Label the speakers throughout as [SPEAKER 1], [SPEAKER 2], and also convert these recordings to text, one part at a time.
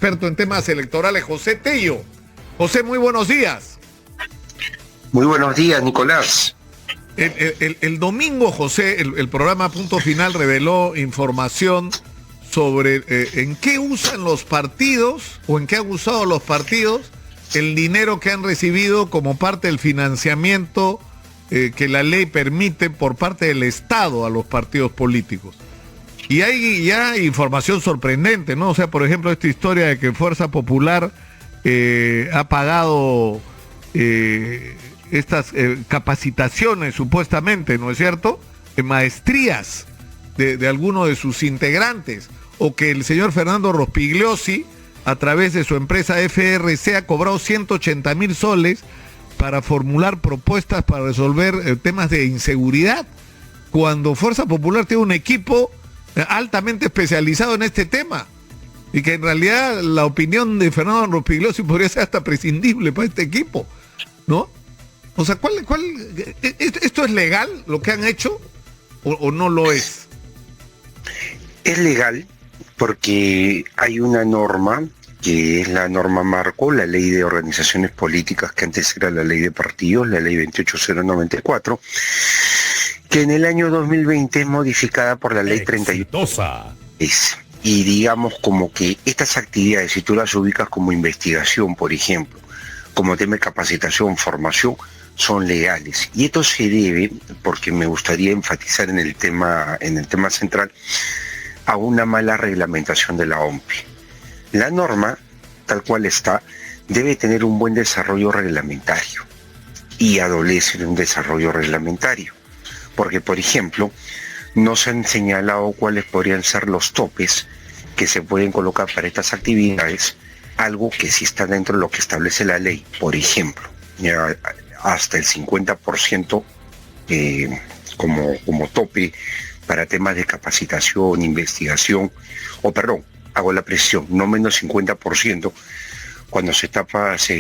[SPEAKER 1] experto en temas electorales, José Tello. José, muy buenos días.
[SPEAKER 2] Muy buenos días, Nicolás.
[SPEAKER 1] El domingo, José, el programa Punto Final reveló información sobre en qué usan los partidos o en qué han usado los partidos el dinero que han recibido como parte del financiamiento que la ley permite por parte del Estado a los partidos políticos. Y hay ya información sorprendente, ¿no? O sea, por ejemplo, esta historia de que Fuerza Popular ha pagado estas capacitaciones, supuestamente, ¿no es cierto?, maestrías de algunos de sus integrantes, o que el señor Fernando Rospigliosi, a través de su empresa FRC, ha cobrado 180,000 soles para formular propuestas para resolver temas de inseguridad, cuando Fuerza Popular tiene un equipo altamente especializado en este tema, y que en realidad la opinión de Fernando Rospigliosi podría ser hasta prescindible para este equipo, ¿no? O sea, ¿esto es legal lo que han hecho o no lo es?
[SPEAKER 2] Es legal porque hay una norma, que es la norma marco, la ley de organizaciones políticas, que antes era la ley de partidos, la ley 28094, que en el año 2020 es modificada por la ley 31. Y digamos como que estas actividades, si tú las ubicas como investigación, por ejemplo, como tema de capacitación, formación, son legales. Y esto se debe, porque me gustaría enfatizar en el tema central, a una mala reglamentación de la OMPE. La norma, tal cual está, debe tener un buen desarrollo reglamentario y adolece de un desarrollo reglamentario. Porque, por ejemplo, no se han señalado cuáles podrían ser los topes que se pueden colocar para estas actividades, algo que sí está dentro de lo que establece la ley. Por ejemplo, ya hasta el 50% como tope para temas de capacitación, investigación, hago la precisión, no menos 50% cuando se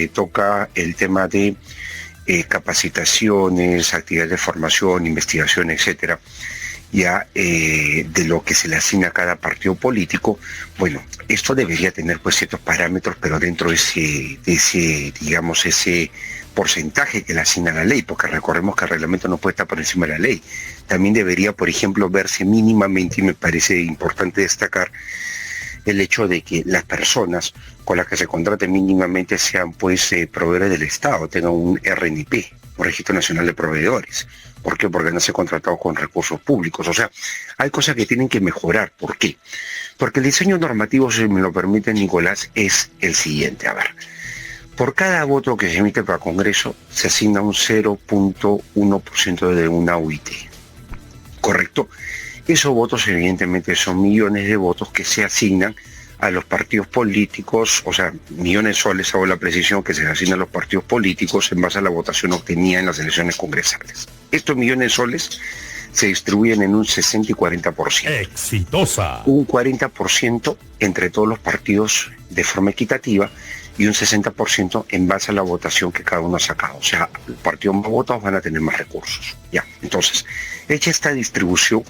[SPEAKER 2] toca el tema de capacitaciones, actividades de formación, investigación, etcétera, ya de lo que se le asigna a cada partido político. Bueno, esto debería tener pues ciertos parámetros, pero dentro de ese porcentaje que le asigna la ley, porque recordemos que el reglamento no puede estar por encima de la ley. También debería, por ejemplo, verse mínimamente, y me parece importante destacar, el hecho de que las personas con las que se contrate mínimamente sean pues proveedores del Estado, tengan un RNP, un Registro Nacional de Proveedores. ¿Por qué? Porque no se ha contratado con recursos públicos. O sea, hay cosas que tienen que mejorar. ¿Por qué? Porque el diseño normativo, si me lo permite, Nicolás, es el siguiente. A ver, por cada voto que se emite para Congreso se asigna un 0.1% de una UIT. ¿Correcto? Esos votos evidentemente son millones de votos que se asignan a los partidos políticos, o sea, millones de soles, hago la precisión, que se asignan a los partidos políticos en base a la votación obtenida en las elecciones congresales. Estos millones de soles se distribuyen en un 60 y 40%.
[SPEAKER 3] ¡Exitosa!
[SPEAKER 2] Un 40% entre todos los partidos de forma equitativa y un 60% en base a la votación que cada uno ha sacado. O sea, los partidos más votados van a tener más recursos. Ya, entonces, hecha esta distribución,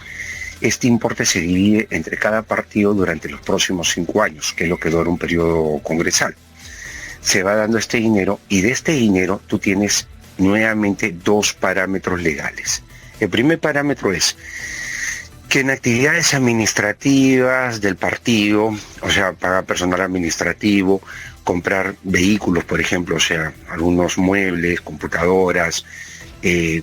[SPEAKER 2] este importe se divide entre cada partido durante los próximos 5 años, que es lo que dura un periodo congresal. Se va dando este dinero y de este dinero tú tienes nuevamente 2 parámetros legales. El primer parámetro es que en actividades administrativas del partido, o sea, pagar personal administrativo, comprar vehículos, por ejemplo, o sea, algunos muebles, computadoras,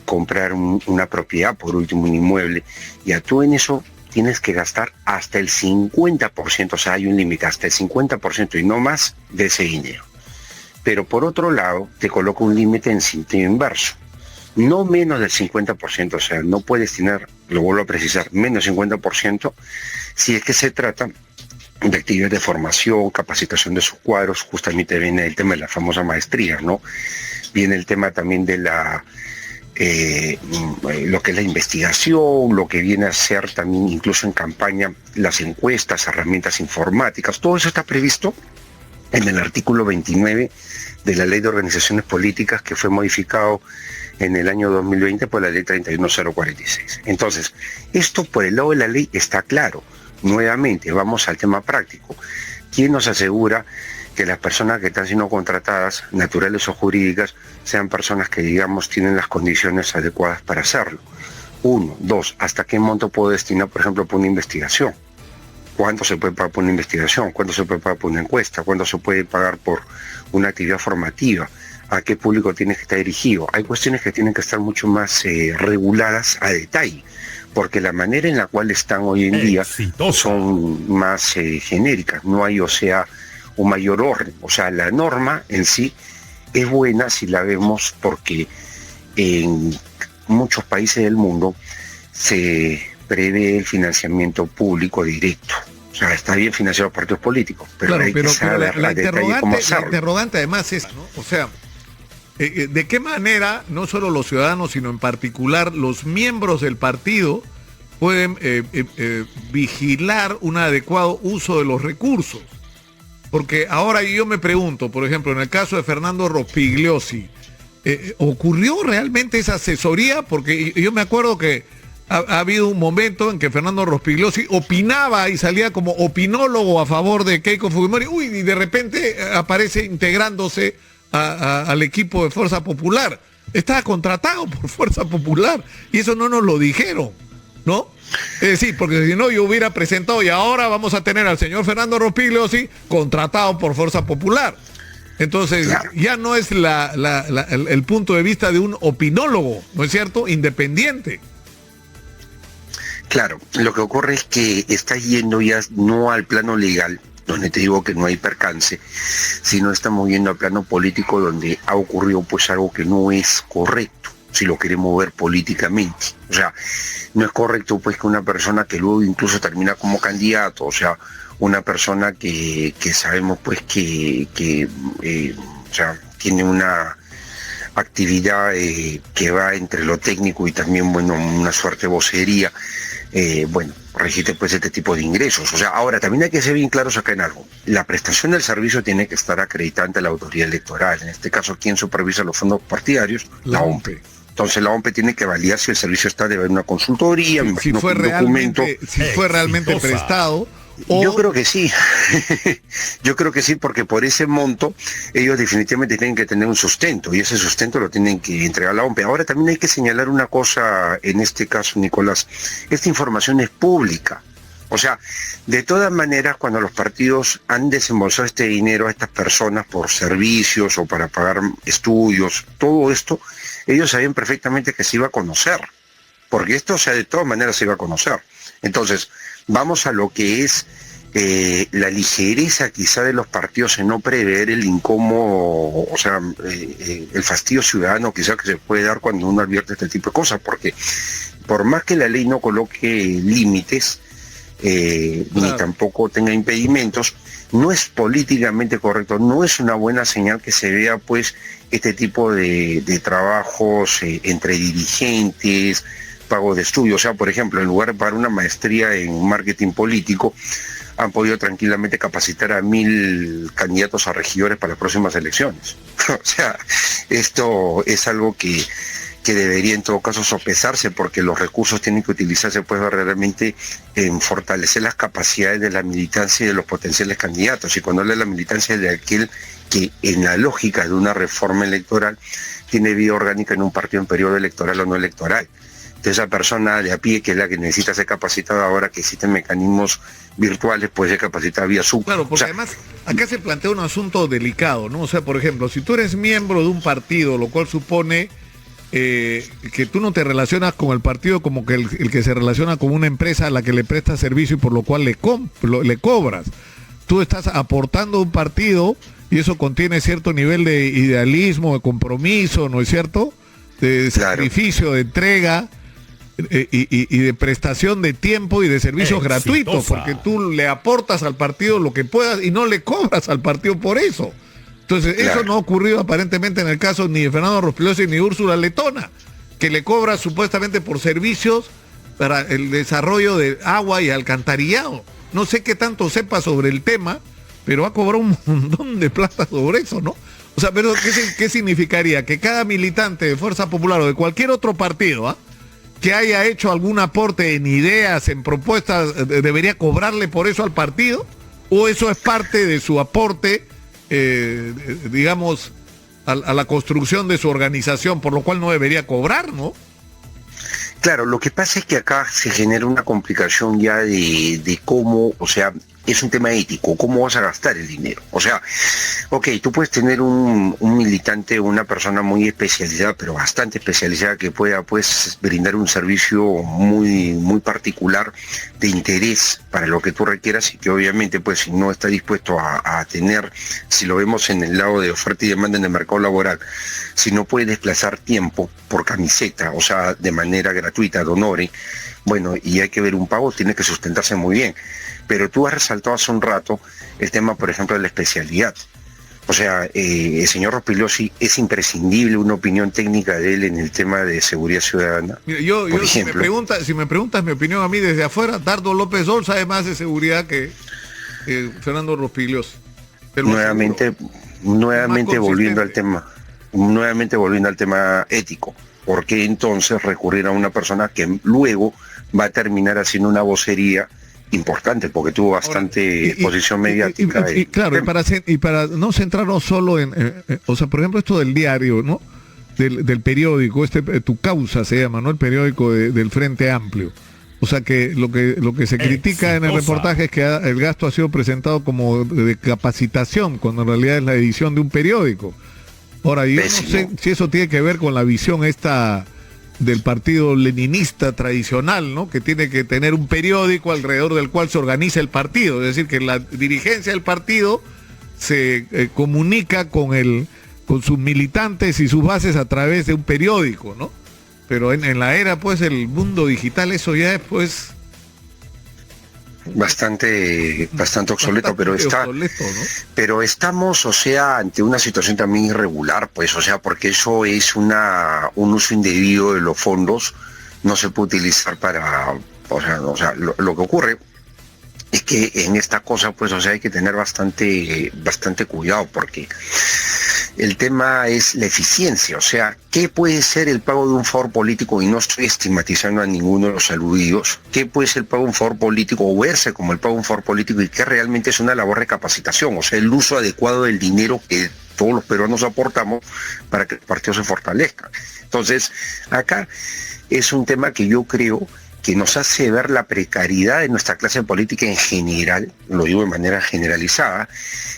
[SPEAKER 2] comprar una propiedad, por último un inmueble, y tú en eso tienes que gastar hasta el 50%, o sea, hay un límite, hasta el 50% y no más de ese dinero. Pero por otro lado, te coloca un límite en sentido inverso, no menos del 50%, o sea, no puedes tener, lo vuelvo a precisar, menos del 50%, si es que se trata de actividades de formación, capacitación de sus cuadros. Justamente viene el tema de la famosa maestría, ¿no? Viene el tema también de lo que es la investigación, lo que viene a ser también incluso en campaña las encuestas, herramientas informáticas. Todo eso está previsto en el artículo 29 de la Ley de Organizaciones Políticas, que fue modificado en el año 2020 por la Ley 31046. Entonces, esto por el lado de la ley está claro. Nuevamente, vamos al tema práctico. ¿quién nos asegura que las personas que están siendo contratadas, naturales o jurídicas, sean personas que, digamos, tienen las condiciones adecuadas para hacerlo? Uno. Dos, ¿hasta qué monto puedo destinar, por ejemplo, por una investigación? ¿Cuánto se puede pagar por una investigación? ¿Cuánto se puede pagar por una encuesta? ¿Cuánto se puede pagar por una actividad formativa? ¿A qué público tiene que estar dirigido? Hay cuestiones que tienen que estar mucho más reguladas a detalle, porque la manera en la cual están hoy en día son más genéricas. No hay, o sea, un mayor orden. O sea, la norma en sí es buena si la vemos, porque en muchos países del mundo se prevé el financiamiento público directo. O sea, está bien financiado los partidos políticos, pero
[SPEAKER 1] claro,
[SPEAKER 2] hay que saber
[SPEAKER 1] la
[SPEAKER 2] a detalle cómo hacerlo.
[SPEAKER 1] La interrogante además es, ¿no? O sea, ¿de qué manera no solo los ciudadanos, sino en particular los miembros del partido pueden vigilar un adecuado uso de los recursos? Porque ahora yo me pregunto, por ejemplo, en el caso de Fernando Rospigliosi, ¿ocurrió realmente esa asesoría? Porque yo me acuerdo que ha habido un momento en que Fernando Rospigliosi opinaba y salía como opinólogo a favor de Keiko Fujimori, y de repente aparece integrándose al equipo de Fuerza Popular. Estaba contratado por Fuerza Popular y eso no nos lo dijeron, ¿no? Es decir, porque si no yo hubiera presentado y ahora vamos a tener al señor Fernando Rospigliosi contratado por Fuerza Popular. Entonces, claro, ya no es el punto de vista de un opinólogo, ¿no es cierto? Independiente.
[SPEAKER 2] Claro, lo que ocurre es que está yendo ya no al plano legal, donde te digo que no hay percance, sino estamos yendo al plano político, donde ha ocurrido pues algo que no es correcto, si lo queremos ver políticamente. O sea, no es correcto pues que una persona que luego incluso termina como candidato, o sea, una persona que sabemos pues que o sea, tiene una actividad que va entre lo técnico y también, bueno, una suerte de vocería, bueno, registre pues este tipo de ingresos. O sea, ahora también hay que ser bien claros acá en algo. La prestación del servicio tiene que estar acreditada ante la autoridad electoral. En este caso, ¿quién supervisa los fondos partidarios? La OMPE. Entonces la OMPE tiene que validar si el servicio está, debe haber una consultoría,
[SPEAKER 1] si fue un documento. Si fue realmente prestado.
[SPEAKER 2] Yo creo que sí, yo creo que sí, porque por ese monto ellos definitivamente tienen que tener un sustento y ese sustento lo tienen que entregar a la OMPE. Ahora también hay que señalar una cosa en este caso, Nicolás, esta información es pública. O sea, de todas maneras, cuando los partidos han desembolsado este dinero a estas personas por servicios o para pagar estudios, todo esto, ellos sabían perfectamente que se iba a conocer, porque esto, o sea, de todas maneras se iba a conocer. Entonces, vamos a lo que es la ligereza quizá de los partidos en no prever el incómodo, o sea, el fastidio ciudadano quizá que se puede dar cuando uno advierte este tipo de cosas, porque por más que la ley no coloque límites, ni tampoco tenga impedimentos, no es políticamente correcto, no es una buena señal que se vea pues este tipo de trabajos entre dirigentes, pago de estudio. O sea, por ejemplo, en lugar de pagar una maestría en marketing político, han podido tranquilamente capacitar a 1.000 candidatos a regidores para las próximas elecciones. O sea, esto es algo que debería en todo caso sopesarse, porque los recursos tienen que utilizarse pues realmente en fortalecer las capacidades de la militancia y de los potenciales candidatos. Y cuando habla de la militancia, de aquel que en la lógica de una reforma electoral tiene vida orgánica en un partido en periodo electoral o no electoral. Entonces esa persona de a pie, que es la que necesita ser capacitada ahora que existen mecanismos virtuales, puede ser capacitada vía Zoom.
[SPEAKER 1] Claro, porque además acá se plantea un asunto delicado, ¿no? O sea, por ejemplo, si tú eres miembro de un partido, lo cual supone que tú no te relacionas con el partido como que el que se relaciona con una empresa a la que le presta servicio y por lo cual le cobras. Tú estás aportando a un partido y eso contiene cierto nivel de idealismo, de compromiso, ¿no es cierto? De sacrificio, de entrega y de prestación de tiempo y de servicios gratuitos, porque tú le aportas al partido lo que puedas y no le cobras al partido por eso. Entonces, eso no ha ocurrido aparentemente en el caso ni de Fernando Rospigliosi ni de Úrsula Letona, que le cobra supuestamente por servicios para el desarrollo de agua y alcantarillado. No sé qué tanto sepa sobre el tema, pero ha cobrado un montón de plata sobre eso, ¿no? O sea, pero ¿qué significaría? Que cada militante de Fuerza Popular o de cualquier otro partido, que haya hecho algún aporte en ideas, en propuestas, debería cobrarle por eso al partido. ¿O eso es parte de su aporte, digamos, a la construcción de su organización, por lo cual no debería cobrar, ¿no?
[SPEAKER 2] Claro, lo que pasa es que acá se genera una complicación ya de cómo, o sea, es un tema ético, cómo vas a gastar el dinero. O sea, ok, tú puedes tener un militante, una persona muy especializada, pero bastante especializada, que pueda pues brindar un servicio muy, muy particular de interés para lo que tú requieras, y que obviamente pues si no está dispuesto a tener, si lo vemos en el lado de oferta y demanda en el mercado laboral, si no puede desplazar tiempo por camiseta, o sea, de manera gratuita, de honore, bueno, y hay que ver un pago, tiene que sustentarse muy bien. Pero tú has resaltado hace un rato el tema, por ejemplo, de la especialidad. O sea, el señor Rospigliosi, es imprescindible una opinión técnica de él en el tema de seguridad ciudadana.
[SPEAKER 1] Mira, yo si me preguntas mi opinión a mí desde afuera, Dardo López Sol sabe más de seguridad que Fernando Rospigliosi.
[SPEAKER 2] Nuevamente volviendo al tema ético. ¿Por qué entonces recurrir a una persona que luego va a terminar haciendo una vocería importante, porque tuvo bastante exposición mediática?
[SPEAKER 1] Y para no centrarnos solo en, o sea, por ejemplo, esto del diario, ¿no? Del periódico, Tu Causa se llama, ¿no? El periódico del Frente Amplio. O sea que lo que se critica en el reportaje es que el gasto ha sido presentado como de capacitación, cuando en realidad es la edición de un periódico. Ahora, yo no sé si eso tiene que ver con la visión esta del partido leninista tradicional, ¿no? Que tiene que tener un periódico alrededor del cual se organiza el partido. Es decir, que la dirigencia del partido se comunica con sus militantes y sus bases a través de un periódico, ¿no? Pero en la era, pues, el mundo digital, eso ya es, pues,
[SPEAKER 2] bastante obsoleto, pero
[SPEAKER 1] obsoleto, ¿no?
[SPEAKER 2] Pero estamos, o sea, ante una situación también irregular, pues, o sea, porque eso es un uso indebido de los fondos, no se puede utilizar para, o sea, lo que ocurre es que en esta cosa, pues, o sea, hay que tener bastante cuidado, porque el tema es la eficiencia. O sea, ¿qué puede ser el pago de un favor político? Y no estoy estigmatizando a ninguno de los aludidos. ¿Qué puede ser el pago de un favor político o verse como el pago de un favor político? Y que realmente es una labor de capacitación, o sea, el uso adecuado del dinero que todos los peruanos aportamos para que el partido se fortalezca. Entonces, acá es un tema que yo creo que nos hace ver la precariedad de nuestra clase política en general, lo digo de manera generalizada,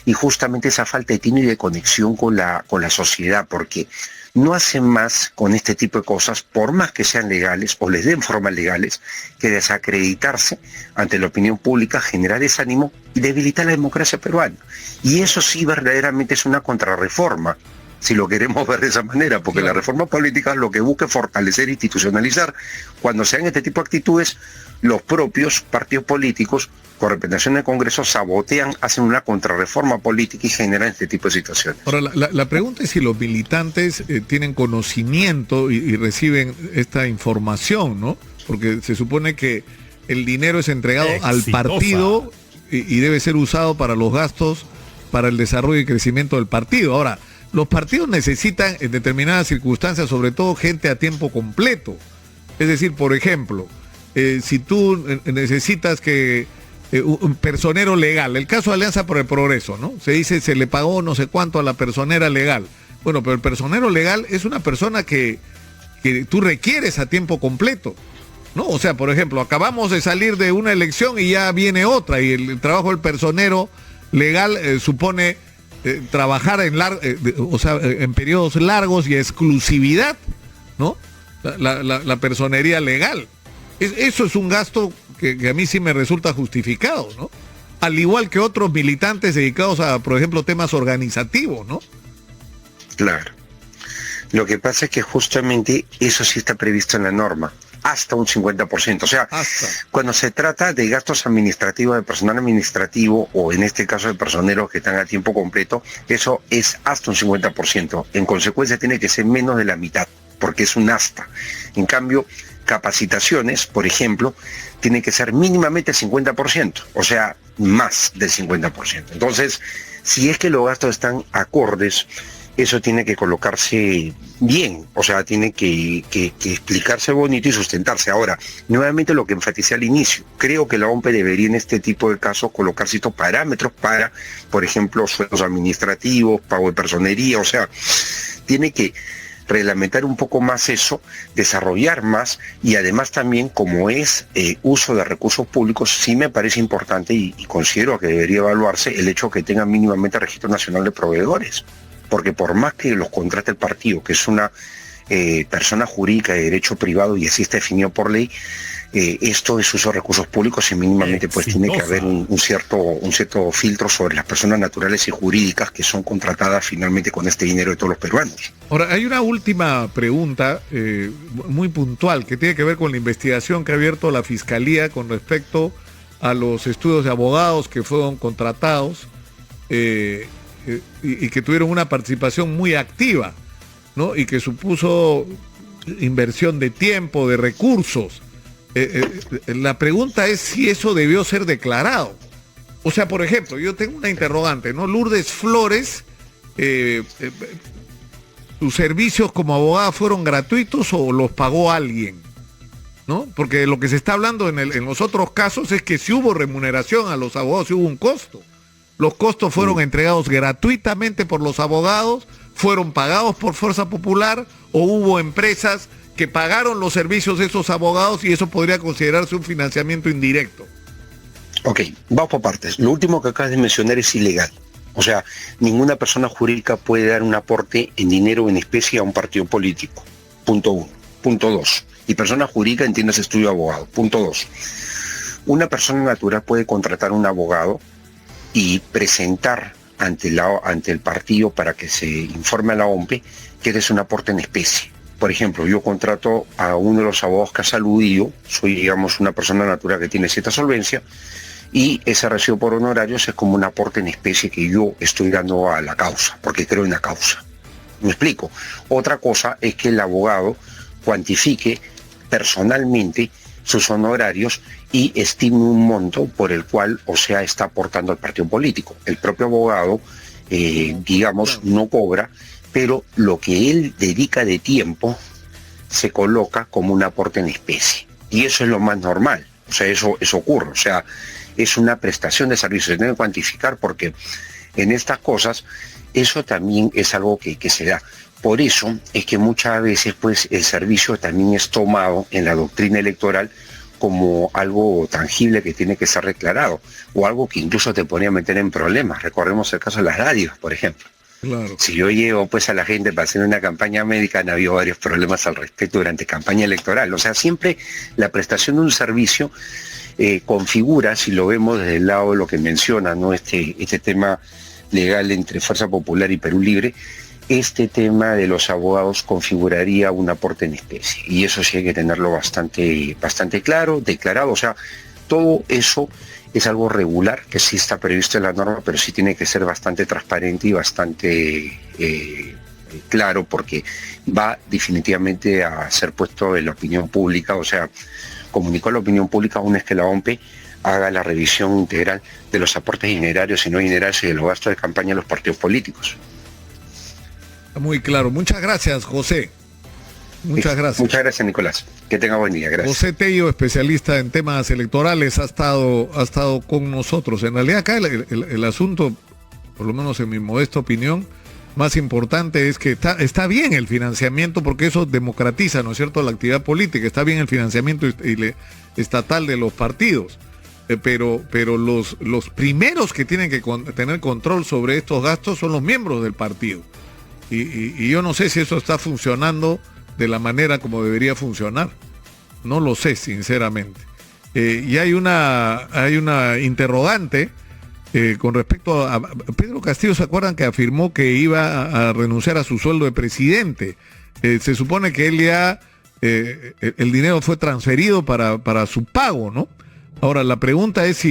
[SPEAKER 2] y justamente esa falta de tino y de conexión con la sociedad, porque no hacen más con este tipo de cosas, por más que sean legales o les den formas legales, que desacreditarse ante la opinión pública, generar desánimo y debilitar la democracia peruana. Y eso sí verdaderamente es una contrarreforma, si lo queremos ver de esa manera, porque la reforma política lo que busca es fortalecer e institucionalizar. Cuando sean este tipo de actitudes, los propios partidos políticos, con representación del Congreso, sabotean, hacen una contrarreforma política y generan este tipo de situaciones.
[SPEAKER 1] Ahora, la pregunta es si los militantes tienen conocimiento y reciben esta información, ¿no? Porque se supone que el dinero es entregado al partido y debe ser usado para los gastos, para el desarrollo y crecimiento del partido. Ahora, los partidos necesitan en determinadas circunstancias, sobre todo, gente a tiempo completo. Es decir, por ejemplo, si tú necesitas que un personero legal, el caso de Alianza por el Progreso, ¿no? Se dice, se le pagó no sé cuánto a la personera legal. Bueno, pero el personero legal es una persona que tú requieres a tiempo completo, ¿no? O sea, por ejemplo, acabamos de salir de una elección y ya viene otra, y el trabajo del personero legal supone trabajar en periodos largos y exclusividad, ¿no? La personería legal. Eso es un gasto que a mí sí me resulta justificado, ¿no? Al igual que otros militantes dedicados a, por ejemplo, temas organizativos, ¿no?
[SPEAKER 2] Claro. Lo que pasa es que justamente eso sí está previsto en la norma, hasta un 50%. O sea, cuando se trata de gastos administrativos, de personal administrativo, o en este caso de personeros que están a tiempo completo, eso es hasta un 50%. En consecuencia tiene que ser menos de la mitad, porque es un hasta. En cambio, capacitaciones, por ejemplo, tiene que ser mínimamente el 50%, o sea, más del 50%. Entonces, si es que los gastos están acordes, eso tiene que colocarse bien, o sea, tiene que explicarse bonito y sustentarse. Ahora, nuevamente lo que enfaticé al inicio, creo que la OMPE debería en este tipo de casos colocar ciertos parámetros para, por ejemplo, sueldos administrativos, pago de personería, o sea, tiene que reglamentar un poco más eso, desarrollar más, y además también, como es uso de recursos públicos, sí me parece importante y considero que debería evaluarse el hecho que tengan mínimamente registro nacional de proveedores, porque por más que los contrate el partido, que es una persona jurídica de derecho privado y así está definido por ley, esto es uso de recursos públicos y mínimamente pues tiene que haber un cierto filtro sobre las personas naturales y jurídicas que son contratadas finalmente con este dinero de todos los peruanos.
[SPEAKER 1] Ahora, hay una última pregunta muy puntual que tiene que ver con la investigación que ha abierto la Fiscalía con respecto a los estudios de abogados que fueron contratados y que tuvieron una participación muy activa, ¿no? Y que supuso inversión de tiempo, de recursos. La pregunta es si eso debió ser declarado. O sea, por ejemplo, yo tengo una interrogante, ¿no? Lourdes Flores, ¿sus servicios como abogada fueron gratuitos o los pagó alguien? ¿No? Porque lo que se está hablando en los otros casos es que si hubo remuneración a los abogados, si hubo un costo. Los costos fueron entregados gratuitamente por los abogados, fueron pagados por Fuerza Popular, o hubo empresas que pagaron los servicios de esos abogados y eso podría considerarse un financiamiento indirecto.
[SPEAKER 2] Ok, vamos por partes. Lo último que acabas de mencionar es ilegal. O sea, ninguna persona jurídica puede dar un aporte en dinero o en especie a un partido político. Punto 1. Punto 2. Y persona jurídica entiende ese estudio de abogado. Punto 2. Una persona natural puede contratar un abogado y presentar ante el partido para que se informe a la OMPE que es un aporte en especie. Por ejemplo, yo contrato a uno de los abogados que has aludido, soy, digamos, una persona natural que tiene cierta solvencia, y ese recibo por honorarios es como un aporte en especie que yo estoy dando a la causa, porque creo en la causa. ¿Me explico? Otra cosa es que el abogado cuantifique personalmente sus honorarios y estime un monto por el cual, o sea, está aportando al partido político. El propio abogado, digamos, no cobra, pero lo que él dedica de tiempo se coloca como un aporte en especie. Y eso es lo más normal. O sea, eso ocurre. O sea, es una prestación de servicios. Se debe cuantificar porque en estas cosas eso también es algo que se da. Por eso es que muchas veces pues el servicio también es tomado en la doctrina electoral como algo tangible que tiene que ser declarado, o algo que incluso te podría meter en problemas. Recordemos el caso de las radios, por ejemplo.
[SPEAKER 1] Claro.
[SPEAKER 2] Si yo llevo pues a la gente para hacer una campaña médica, han habido varios problemas al respecto durante campaña electoral. O sea, siempre la prestación de un servicio configura, si lo vemos desde el lado de lo que menciona, ¿no? Este tema legal entre Fuerza Popular y Perú Libre, este tema de los abogados configuraría un aporte en especie. Y eso sí hay que tenerlo bastante claro, declarado. O sea, todo eso es algo regular, que sí está previsto en la norma, pero sí tiene que ser bastante transparente y bastante claro, porque va definitivamente a ser puesto en la opinión pública. O sea, comunicó a la opinión pública una vez que la OMPE haga la revisión integral de los aportes dinerarios y no dinerarios y de los gastos de campaña de los partidos políticos.
[SPEAKER 1] Muy claro. Muchas gracias, José. Muchas gracias.
[SPEAKER 2] Muchas gracias, Nicolás. Que tenga buen día. Gracias.
[SPEAKER 1] José Tello, especialista en temas electorales, ha estado con nosotros. En realidad acá el asunto, por lo menos en mi modesta opinión, más importante es que está bien el financiamiento, porque eso democratiza, ¿no es cierto?, la actividad política. Está bien el financiamiento estatal de los partidos. Pero los primeros que tienen que tener control sobre estos gastos son los miembros del partido. Y yo no sé si eso está funcionando de la manera como debería funcionar. No lo sé, sinceramente. Y hay una interrogante con respecto a Pedro Castillo. ¿Se acuerdan que afirmó que iba a renunciar a su sueldo de presidente? Se supone que él ya, el dinero fue transferido para su pago, ¿no? Ahora, la pregunta es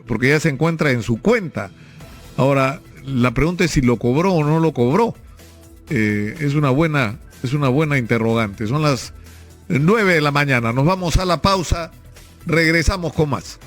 [SPEAKER 1] porque ya se encuentra en su cuenta. Ahora, la pregunta es si lo cobró o no lo cobró. Es una buena interrogante. Son las 9 de la mañana. Nos vamos a la pausa. Regresamos con más.